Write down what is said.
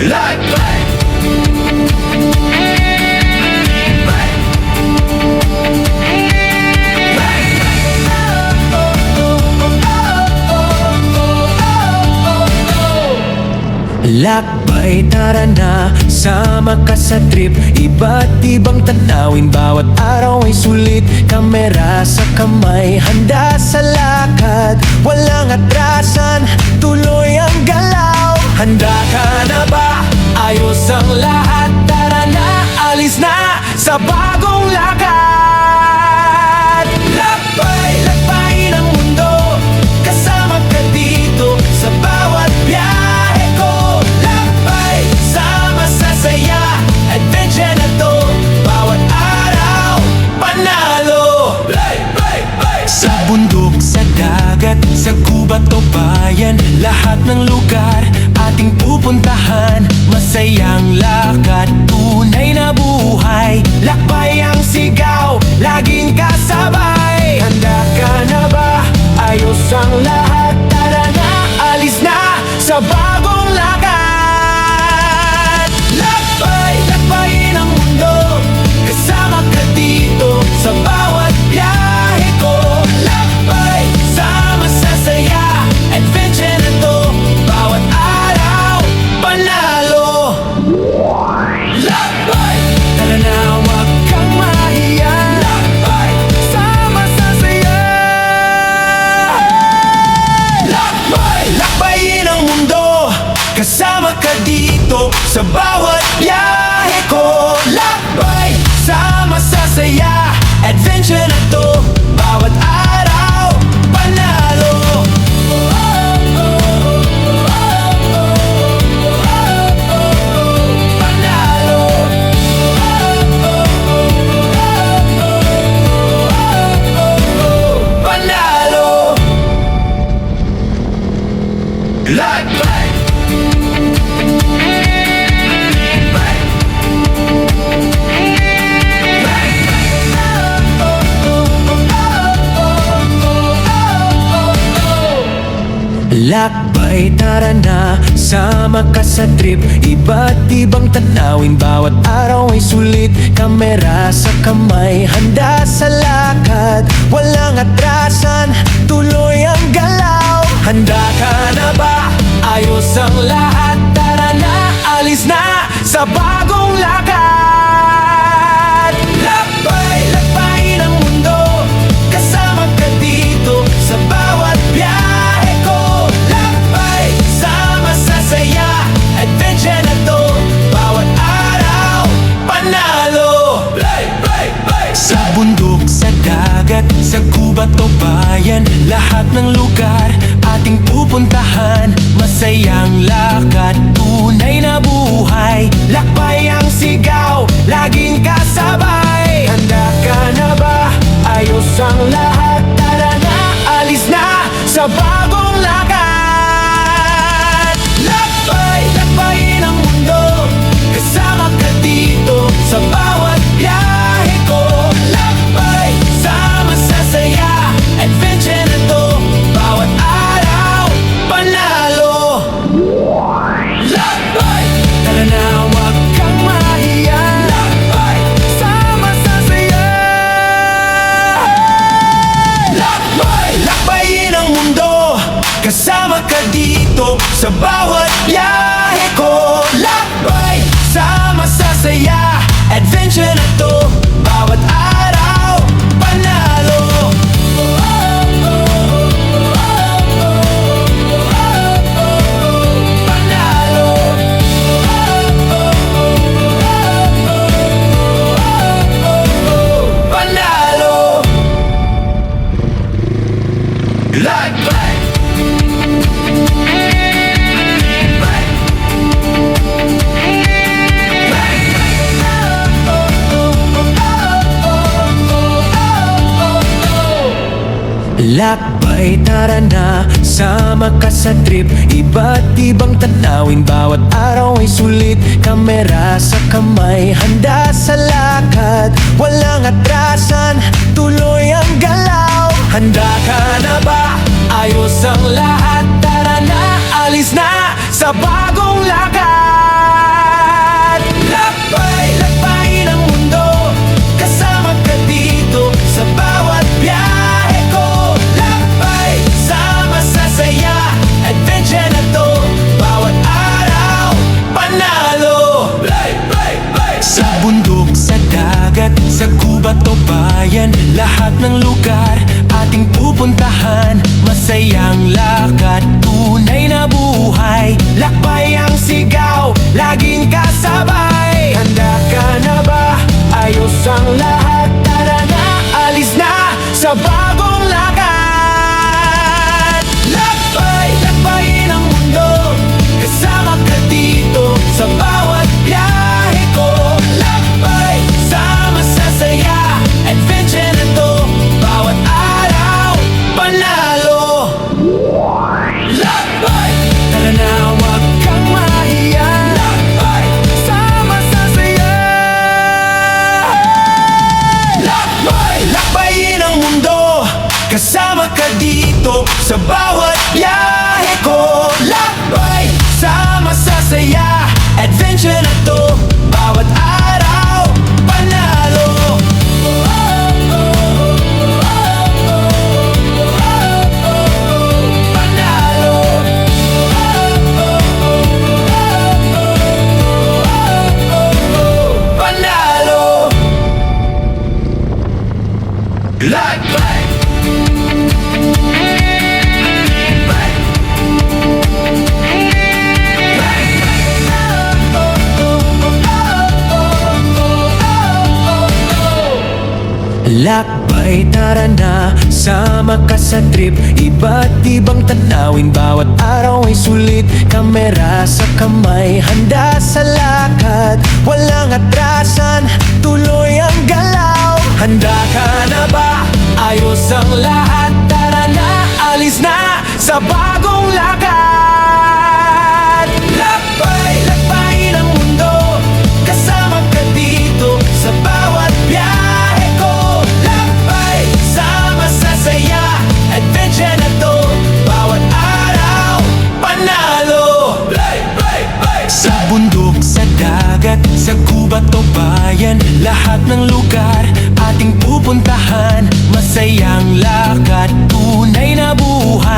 Like bang. Lakbay, tara na, sama ka sa trip. Iba't ibang tanawin, bawat araw ay sulit. Kamera sa kamay, handa sa lakad. Walang atrasan, tuloy ang galaw. Handa ka na ba? Ayos ang lahat. Tara na, alis na sa bagong lakad. Lakbay, lakbayin ang mundo. Kasama ka dito sa bawat biyahe ko. Lakbay, sama sa saya. Adventure na to, bawat araw panalo. Play, play, play. Sa bundok, sa dagat, sa gubat o bayan, lahat ng lugar ating pupuntahan. Masayang lakad, tunay na buhay. Lakbay ang sigaw, laging kasabay. Handa ka na ba? Ayos ang lahat. Tara na, alis na sa bagong lakad. Lakbay, lakbayin ang mundo. Kasama ka dito sa bawat biyahe ko. Lakbay, sama sa saya. Adventure na to, bawat araw panalo. Lakbay. Tara na, wag kang mahiya. Lakbay. Sama sa saya. Lakbay. Lakbayin ang mundo. Kasama ka dito sa bawat biyahe ko. Lakbay, sama sa saya. Adventure na to, bawat araw panalo. Panalo. Panalo. Like bang. Bang. Lakbay, tara na, sama ka sa trip. Iba't ibang tanawin, bawat araw ay sulit. Kamera sa kamay, handa sa lakad. Walang atrasan, tuloy ang galaw. Handa ka na ba? Ayos ang lahat. Tara na, alis na sa bagong lakad. Lakbay, lakbayin ang mundo. Kasama ka dito sa bawat biyahe ko. Lakbay, sama sa saya. Adventure na to, bawat araw panalo. Play, play, play. Sa bundok, sa dagat, sa gubat o bayan, lahat ng lugar ating pupuntahan. Masayang lakad, tunay na buhay. Lakbay ang sigaw, laging kasabay. Handa ka na ba? Ayos ang lahat. Tara na, alis na sa bagong lakad. Lakbay, lakbayin ang mundo. Kasama ka dito sa bawat biyahe ko. Lakbay, sama sa saya. Adventure na to, bawat araw panalo. Lakbay. Tara na, wag kang mahiya. Lakbay. Sama sa saya. Lakbay. Lakbayin ang mundo. Kasama ka dito sa bawat biyahe ko. Lakbay, sama sa saya. Adventure na to, bawat araw panalo. Panalo. Panalo. Like bang. Bang. Lakbay, tara na, sama ka sa trip. Iba't ibang tanawin, bawat araw ay sulit. Kamera sa kamay, handa sa lakad. Walang atrasan, tuloy ang galaw. Handa ka na ba? Ayos ang lahat. Tara na, alis na sa bagong lakad. sa gubat o bayan, lahat ng lugar ating pupuntahan. Masayang lakad, tunay na buhay, lakbay ang sigaw, laging kasabay. Handa ka na ba? Ayos ang lahat, tara na, alis na sa bagong lakad. Lakbay, lakbayin ang mundo, kasama ka dito sa bawat biyahe ko. Lakbay, sama sa saya, adventure na to, bawat araw, panalo. Lakbay, Tara na, huwag kang mahiya, lakbay, sama sa saya. lakbay, Lakbayin ang mundo, kasama ka dito sa bawat biyahe ko. Lakbay, sama sa saya, adventure na to, bawat araw, panalo. Panalo. Panalo. lakbay. Lakbay, tara na, sama ka sa trip. Iba't ibang tanawin, bawat araw ay sulit. Kamera sa kamay, handa sa lakad, walang atrasan, tuloy ang galaw. Handa ka na ba? Ayos ang lahat, tara na, alis na sa bagong lakad. Lakbay, lakbayin ang mundo, kasama ka dito sa bawat biyahe ko. Lakbay, sama sa saya, adventure na to, bawat araw, panalo. Play, play, play. Sa bundok, sa dagat, sa gubat o bayan, lahat ng lugar ating pupuntahan. Masayang lakad, tunay na buhay.